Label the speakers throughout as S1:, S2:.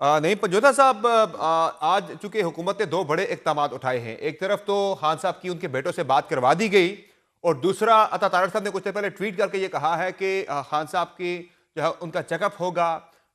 S1: नहीं पंजोता साहब, आज चूंकि हुकूमत ने दो बड़े इकदाम उठाए हैं। एक तरफ तो खान साहब की उनके बेटों से बात करवा दी गई, और दूसरा अता तारड़ साहब ने कुछ देर पहले ट्वीट करके ये कहा है कि खान साहब की जो है उनका चेकअप होगा,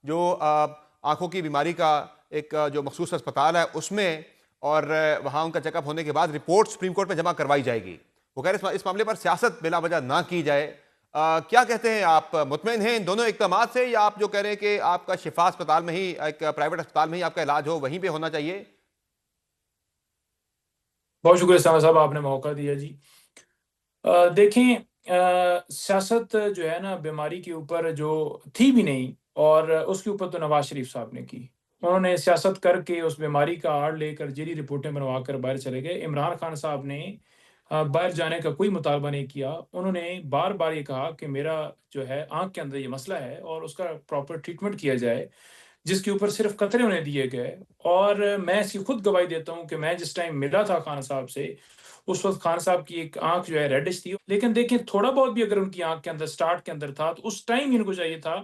S1: जो आंखों की बीमारी का एक जो मखसूस अस्पताल है उसमें, और वहाँ उनका चेकअप होने के बाद रिपोर्ट सुप्रीम कोर्ट में जमा करवाई जाएगी। वो कह रहे इस मामले पर सियासत बिला वजह ना की जाए। क्या कहते हैं आप, मुतमईन हैं इन दोनों इकदाम से, या आप जो कह रहे हैं कि आपका शिफा अस्पताल में ही, एक प्राइवेट अस्पताल में ही आपका इलाज हो, वहीं पे होना चाहिए?
S2: बहुत शुक्रिया सामा साहब, आपने मौका दिया जी। देखें, सियासत जो है ना बीमारी के ऊपर जो थी भी नहीं, और उसके ऊपर तो नवाज शरीफ साहब ने की। उन्होंने सियासत करके उस बीमारी का आड़ लेकर जेली रिपोर्टें बनवा कर बाहर चले गए। इमरान खान साहब ने बाहर जाने का कोई मुतालबा नहीं किया। उन्होंने बार बार ये कहा कि मेरा जो है आंख के अंदर ये मसला है और उसका प्रॉपर ट्रीटमेंट किया जाए, जिसके ऊपर सिर्फ कतरे उन्हें दिए गए। और मैं इसकी खुद गवाही देता हूँ कि मैं जिस टाइम मिला था खान साहब से, उस वक्त खान साहब की एक आंख जो है रेडिश थी। लेकिन देखें, थोड़ा बहुत भी अगर उनकी आंख के अंदर स्टार्ट के अंदर था तो उस टाइम इनको चाहिए था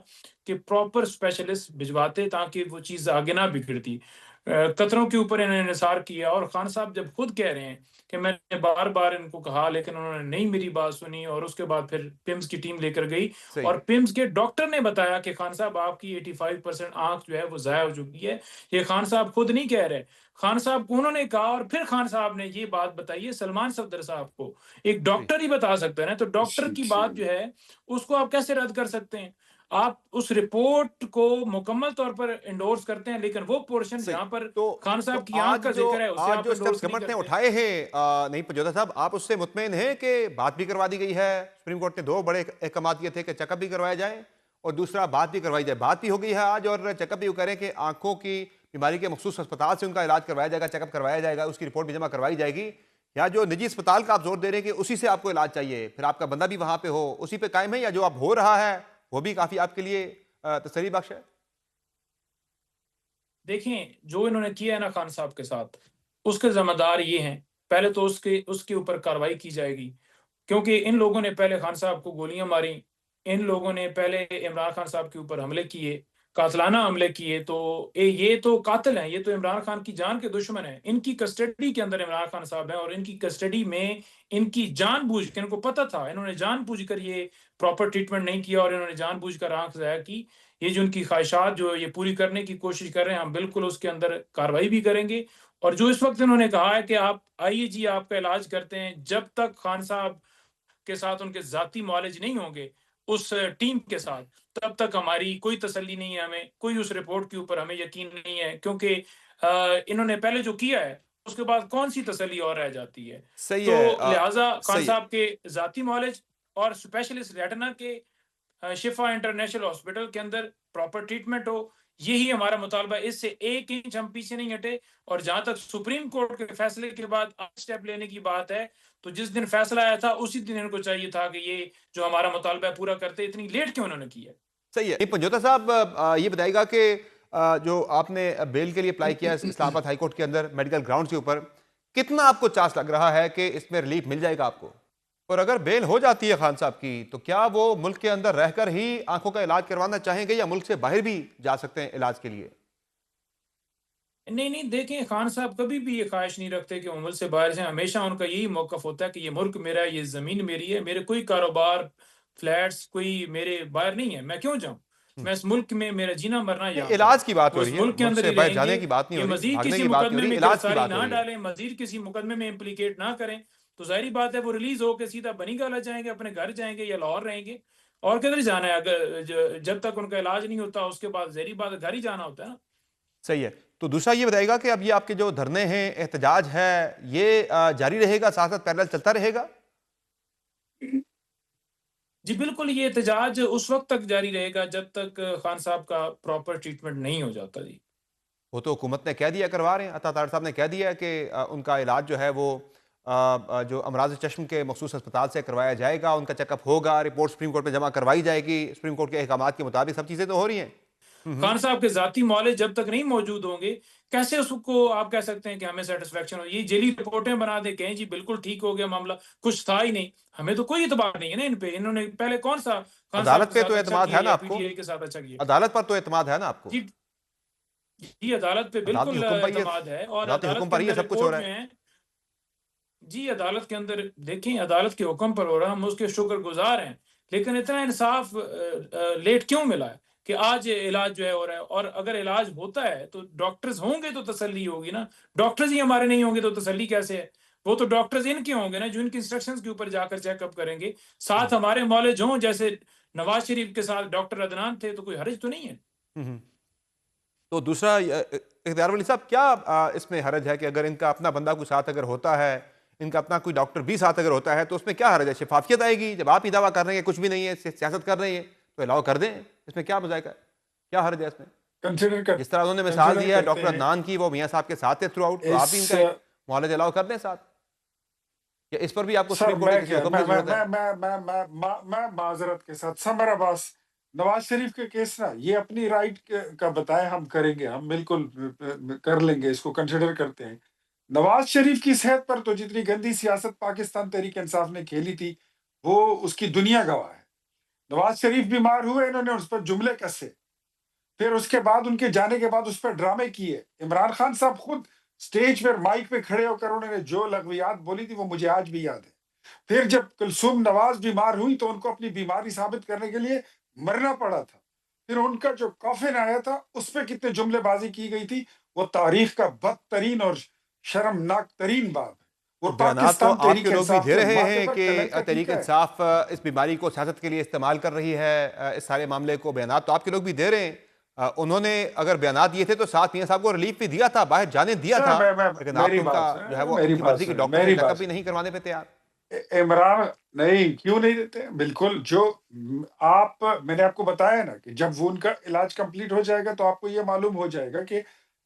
S2: कि प्रॉपर स्पेशलिस्ट भिजवाते, ताकि वो चीज़ आगे ना बिगड़ती। कतरों के ऊपर इन्होंने निसार किया। और खान साहब जब खुद कह रहे हैं कि मैंने बार बार इनको कहा लेकिन उन्होंने नहीं मेरी बात सुनी, और उसके बाद फिर पिम्स की टीम लेकर गई
S1: सही
S2: और
S1: है।
S2: पिम्स के डॉक्टर ने बताया कि खान साहब आपकी 85% आंख जो है वो ज़ाया हो चुकी है। ये खान साहब खुद नहीं कह रहे, खान साहब को उन्होंने कहा। और फिर खान साहब ने ये बात बताई है सलमान सफदर साहब को। एक
S1: जी।
S2: डॉक्टर ही बता सकता है ना, तो डॉक्टर की बात जो है उसको आप कैसे रद्द कर सकते हैं? आप उस रिपोर्ट को मुकम्मल तौर पर इंडोर्स करते हैं, लेकिन वो पोर्शन
S1: सही।
S2: जहां पर
S1: तो
S2: खान
S1: तो
S2: साहब की आंख का जिक्र है उसे
S1: आज
S2: आप
S1: जो स्टेप्स
S2: इंडोर्स नहीं
S1: गवर्नमेंट ने
S2: करते।
S1: उठाए हैं, नहीं पंजोता साहब, आप उससे मुतमईन हैं कि बात भी करवा दी गई है? सुप्रीम कोर्ट ने दो बड़े अहकाम किए थे कि चेकअप भी करवाया जाए और दूसरा बात भी करवाई जाए। बात भी हो गई है आज, और चेकअप भी वो करें कि आंखों की बीमारी के मखसूस अस्पताल से उनका इलाज करवाया जाएगा, चेकअप करवाया जाएगा, उसकी रिपोर्ट भी जमा करवाई जाएगी। या जो निजी अस्पताल का आप जोर दे रहे हैं कि उसी से आपको इलाज चाहिए, फिर आपका बंदा भी वहां पे हो, उसी पे कायम है, या जो अब हो रहा है वो भी काफी आपके लिए तसल्ली बख्श है?
S2: देखें, जो इन्होंने किया है ना खान साहब के साथ, उसके जिम्मेदार ये हैं। पहले तो उसके उसके ऊपर कार्रवाई की जाएगी, क्योंकि इन लोगों ने पहले खान साहब को गोलियां मारी। इन लोगों ने पहले इमरान खान साहब के ऊपर हमले किए, कातलाना हमले किए। तो ये तो कातिल हैं, ये तो इमरान खान की जान के दुश्मन हैं। इनकी कस्टडी के अंदर इमरान खान साहब हैं, और इनकी कस्टडी में इनकी जानबूझ के, इनको पता था, इन्होंने जानबूझ कर ये प्रॉपर ट्रीटमेंट नहीं किया और इन्होंने जानबूझ कर आंख ज़ाया की। ये जो उनकी ख्वाहिशात जो ये पूरी करने की कोशिश कर रहे हैं, हम बिल्कुल उसके अंदर कार्रवाई भी करेंगे। और जो इस वक्त इन्होंने कहा है कि आप आइए जी, आपका इलाज करते हैं, जब तक खान साहब के साथ उनके जाती मॉलेज नहीं होंगे उस टीम के साथ, तब तक हमारी कोई तसल्ली नहीं है। हमें कोई उस रिपोर्ट के ऊपर हमें यकीन नहीं है, क्योंकि इन्होंने पहले जो किया है उसके बाद कौन सी तसल्ली और रह जाती है।
S1: सही है।
S2: तो लिहाजा खान
S1: सही है।
S2: साहब के जाती मॉलेज और स्पेशलिस्ट रेटिना के शिफा इंटरनेशनल हॉस्पिटल के अंदर प्रॉपर ट्रीटमेंट हो, यही हमारा मुतालबा। इससे एक इंच हम पीछे नहीं हटे। और जहां तक सुप्रीम कोर्ट के फैसले के बाद स्टेप लेने की बात है, तो जिस दिन फैसला आया था उसी दिन इनको चाहिए था कि ये जो हमारा मुतालबा है पूरा करते। इतनी लेट क्यों उन्होंने किया?
S1: सही है। पंजोता साहब, ये बताइएगा कि जो आपने बेल के लिए अप्लाई किया है इस्लामाबाद हाई कोर्ट के अंदर मेडिकल ग्राउंड के ऊपर, कितना आपको चांस लग रहा है कि इसमें रिलीफ मिल जाएगा आपको? और अगर बेल हो जाती है खान साहब की, तो क्या वो मुल्क के अंदर रहकर ही आंखों का इलाज करवाना चाहेंगे, या मुल्क से बाहर भी जा सकते हैं इलाज के लिए?
S2: नहीं नहीं, देखें, खान साहब कभी भी ये ख्वाहिश नहीं रखते कि वो मुल्क से बाहर से। हमेशा उनका यही मौकफ होता है कि ये मुल्क मेरा है, ये जमीन मेरी है, मेरे कोई कारोबार, फ्लैट्स कोई मेरे बाहर नहीं है, मैं क्यों जाऊं?
S1: हम्म।
S2: मैं इस मुल्क में, मेरा जीना मरना
S1: नहीं,
S2: यहाँ पर है।
S1: इलाज की बात हो
S2: वो इस
S1: रही है,
S2: मुल्क के
S1: मुल्क
S2: अंदर
S1: से
S2: ही
S1: बाहर
S2: रहेंगे।
S1: जाने की बात नहीं
S2: ये
S1: हो रही,
S2: मजीद
S1: भागने
S2: किसी
S1: की बात नहीं हो
S2: मुकदमे
S1: रही,
S2: में
S1: इलाज की
S2: गिरफ्तारी
S1: बात हो
S2: ना
S1: रही है।
S2: डालें, मजीद किसी मुकदमे में इम्प्लीकेट ना करें, तो जाहिर बात है वो रिलीज होकर सीधा बनी गाला जाएंगे, अपने घर जाएंगे या लाहौर रहेंगे। और किधर जाना है? अगर जब तक उनका इलाज नहीं होता उसके बाद जहरी बात है, घर ही जाना होता है ना।
S1: सही है। तो दूसरा ये बताइएगा कि अब ये आपके जो धरने हैं, एहतजाज है, ये जारी रहेगा, साथ साथ पैरेलल चलता रहेगा?
S2: जी बिल्कुल, ये एहतजाज उस वक्त तक जारी रहेगा जब तक खान साहब का प्रॉपर ट्रीटमेंट नहीं हो जाता जी।
S1: वो तो हुकूमत ने कह दिया करवा रहे हैं, अता तार साहब ने कह दिया है कि उनका इलाज जो है वो जो अमराज चश्म के मखसूस अस्पताल से करवाया जाएगा, उनका चेकअप होगा, रिपोर्ट सुप्रीम कोर्ट में जमा करवाई जाएगी, सुप्रीम कोर्ट के अहकाम के मुताबिक सब चीज़ें तो हो रही हैं।
S2: खान साहब के जाती मौले जब तक नहीं मौजूद होंगे, कैसे उसको आप कह सकते हैं कि हमें सेटिस्फेक्शन हो? ये जेली रिपोर्टें बना दे, कहें जी बिल्कुल ठीक हो गया मामला, कुछ था ही नहीं। हमें तो कोई इतबार नहीं है ना इन पे। इन्होंने पहले कौन सा खान साहब
S1: अदालत
S2: के
S1: पे
S2: साथ
S1: तो
S2: अच्छा
S1: एतमाद
S2: किया
S1: है ना
S2: या
S1: आपको?
S2: पीटीआई के साथ अच्छा किया?
S1: अदालत पर तो एतमाद है ना आपको?
S2: जी जी, अदालत पे
S1: अदालत की
S2: बिल्कुल
S1: हुक्म पर ही है,
S2: एतमाद है और
S1: अदालत के
S2: अदालत
S1: हुक्म
S2: के
S1: पर ही ये
S2: अंदर
S1: सब कुछ हो
S2: रिपोर्ट
S1: रहा
S2: जो
S1: है।
S2: है जी, अदालत के अंदर देखें, अदालत के हुक्म पर हो रहा, हम उसके शुक्रगुज़ार हैं। लेकिन इतना इंसाफ लेट क्यों मिला है कि आज इलाज जो है हो रहा है, और अगर इलाज होता है तो डॉक्टर्स होंगे तो तसल्ली होगी ना। डॉक्टर्स ही हमारे नहीं होंगे तो तसल्ली कैसे है? वो तो डॉक्टर्स इनके होंगे ना जो इनकी इंस्ट्रक्शंस के ऊपर जाकर चेकअप करेंगे।
S1: हम्म,
S2: साथ हमारे मौलिज हों, जैसे नवाज शरीफ के साथ डॉक्टर अदनान थे, तो कोई हर्ज तो नहीं है।
S1: हम्म। तो दूसरा इख्तियार वली साहब, क्या इसमें हरज है कि अगर इनका अपना बंदा कोई साथ अगर होता है, इनका अपना कोई डॉक्टर भी साथ अगर होता है, तो उसमें क्या हरज है? शफाफियत आएगी जब आप ही दावा कर रहे हैं कुछ भी नहीं है, सियासत कर रहे हैं, तो अलाउ कर दें, इसमें क्या मजाक है, क्या हरज है इसमें? जिस तरह उन्होंने मिसाल
S3: कंसिडर
S1: दिया है
S3: करते
S1: डॉक्टर
S3: हैं
S1: अदनान की, वो मियाँ साहब के साथ थे थ्रू आउट, तो आप भी
S3: इस
S1: इनका एक मुआलज अलाउ कर दें साथ, या इस पर भी आपको
S3: सर
S1: सुप्रीम कोर्ट के
S3: मैं
S1: किसी
S3: क्या
S1: हुक्म की जरूरत है?
S3: मैं माजरत के साथ समर अब्बास नवाज शरीफ के केस ना ये अपनी राइट का बताए हम करेंगे, हम बिल्कुल कर लेंगे, इसको कंसिडर करते हैं। नवाज शरीफ की सेहत पर तो जितनी गंदी सियासत पाकिस्तान तहरीक इंसाफ ने खेली थी वो उसकी दुनिया गवाह है। नवाज शरीफ बीमार हुए, इन्होंने उस पर जुमले कसे, फिर उसके बाद उनके जाने के बाद उस पर ड्रामे किए। इमरान खान साहब खुद स्टेज पर माइक पे खड़े होकर उन्होंने जो लग़वियात बोली थी वो मुझे आज भी याद है। फिर जब कुलसूम नवाज बीमार हुई तो उनको अपनी बीमारी साबित करने के लिए मरना पड़ा था। फिर उनका जो कॉफिन आया था उस पे कितने जुमलेबाजी की गई थी, वो तारीख का बदतरीन और शर्मनाक तरीन बात है। वो
S1: तो बयानात तो
S3: पाकिस्तान
S1: आपके
S3: तहरीक
S1: लोग भी
S3: इंसाफ
S1: दे
S3: के
S1: रहे
S3: माथे
S1: हैं
S3: पर
S1: कि
S3: कलंक का
S1: तहरीक
S3: टीका है।
S1: इंसाफ इस बीमारी को सियासत के लिए इस्तेमाल कर रही है, इस सारे मामले को बयानात तो आपके लोग भी दे रहे हैं। उन्होंने अगर बयानात दिए थे तो साथ मियां साहब को रिलीफ भी दिया था, बाहर जाने दिया
S3: सर
S1: था,
S3: मैं
S1: लेकिन आप
S3: मेरी
S1: तो उनका
S3: बात
S1: जो है
S3: सुने,
S1: वो
S3: मेरी
S1: अपनी
S3: बात
S1: मर्जी के
S3: सुने,
S1: डॉक्टर से
S3: मेरी बात
S1: चेकअप भी
S3: सुने।
S1: नहीं करवाने पे तैयार।
S3: इमरान नहीं, क्यों नहीं देते? बिल्कुल, जो आप मैंने आपको बताया ना कि जब वो उनका इलाज कंप्लीट हो जाएगा तो आपको ये मालूम हो जाएगा कि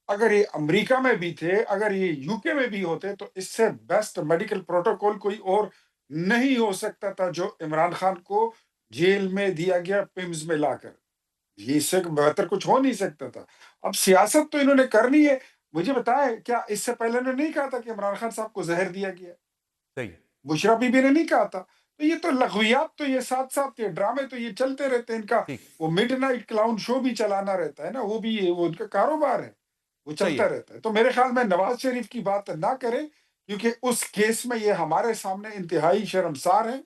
S3: अगर ये अमेरिका में भी थे, अगर ये यूके में भी होते तो इससे बेस्ट मेडिकल प्रोटोकॉल कोई और नहीं हो सकता था जो इमरान खान को जेल में दिया गया पिम्स में लाकर। ये इससे बेहतर कुछ हो नहीं सकता था। अब सियासत तो इन्होंने करनी है। मुझे बताएं, क्या इससे पहले इन्होंने नहीं कहा था कि इमरान खान साहब को जहर दिया गया?
S1: सही है।
S3: बुशरा बीबी ने नहीं कहा था। तो ये तो लग़वियात, तो ये साथ-साथ ये ड्रामे तो ये चलते रहते हैं इनका।
S1: ठीक।
S3: वो मिडनाइट क्लाउन शो भी चलाना रहता है ना, वो उनका कारोबार है, वो
S1: सही
S3: चलता
S1: है।
S3: रहता है। तो मेरे ख़्याल में नवाज़ शरीफ की बात ना करें, क्योंकि उस केस में ये हमारे सामने इंतहाई शर्मसार हैं।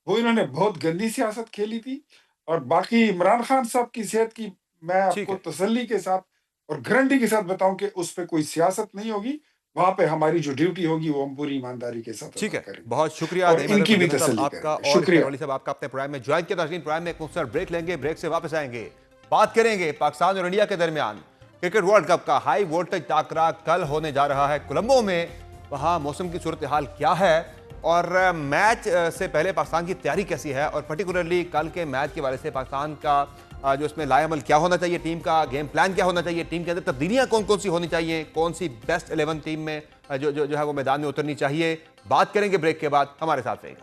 S3: वो इन्होंने बहुत गंदी सियासत खेली थी। और बाकी इमरान खान साहब की सेहत की मैं
S1: ठीक
S3: आपको
S1: है।
S3: तसल्ली के साथ और गारंटी के साथ बताऊँ कि उस पे कोई सियासत नहीं होगी। वहाँ पे हमारी जो ड्यूटी होगी वो हम पूरी ईमानदारी के साथ
S1: ठीक
S3: अदा
S1: है,
S3: करेंगे
S1: बहुत शुक्रिया
S3: और
S1: नईम
S3: इनकी भी
S1: अहमद साहब
S3: तसल्ली
S1: आपका,
S3: करेंगे।
S1: और इख्तियार
S3: शुक्रिया।
S1: वली साहब आपका अपने प्रोग्राम में ज्वाइन किया। नाज़रीन, प्रोग्राम में एक मुख्तसर ब्रेक लेंगे, ब्रेक से वापस आएंगे, बात करेंगे पाकिस्तान और इंडिया के दरमियान क्रिकेट वर्ल्ड कप का हाई वोल्टेज टाकरा कल होने जा रहा है कोलंबो में। वहाँ मौसम की सूरत हाल क्या है और मैच से पहले पाकिस्तान की तैयारी कैसी है, और पर्टिकुलरली कल के मैच के बारे से पाकिस्तान का जो इसमें लाएमल क्या होना चाहिए, टीम का गेम प्लान क्या होना चाहिए, टीम के अंदर तब्दीलियां कौन कौन सी होनी चाहिए, कौन सी बेस्ट 11 टीम में जो है वो मैदान में उतरनी चाहिए, बात करेंगे ब्रेक के बाद। हमारे साथ रहेगा।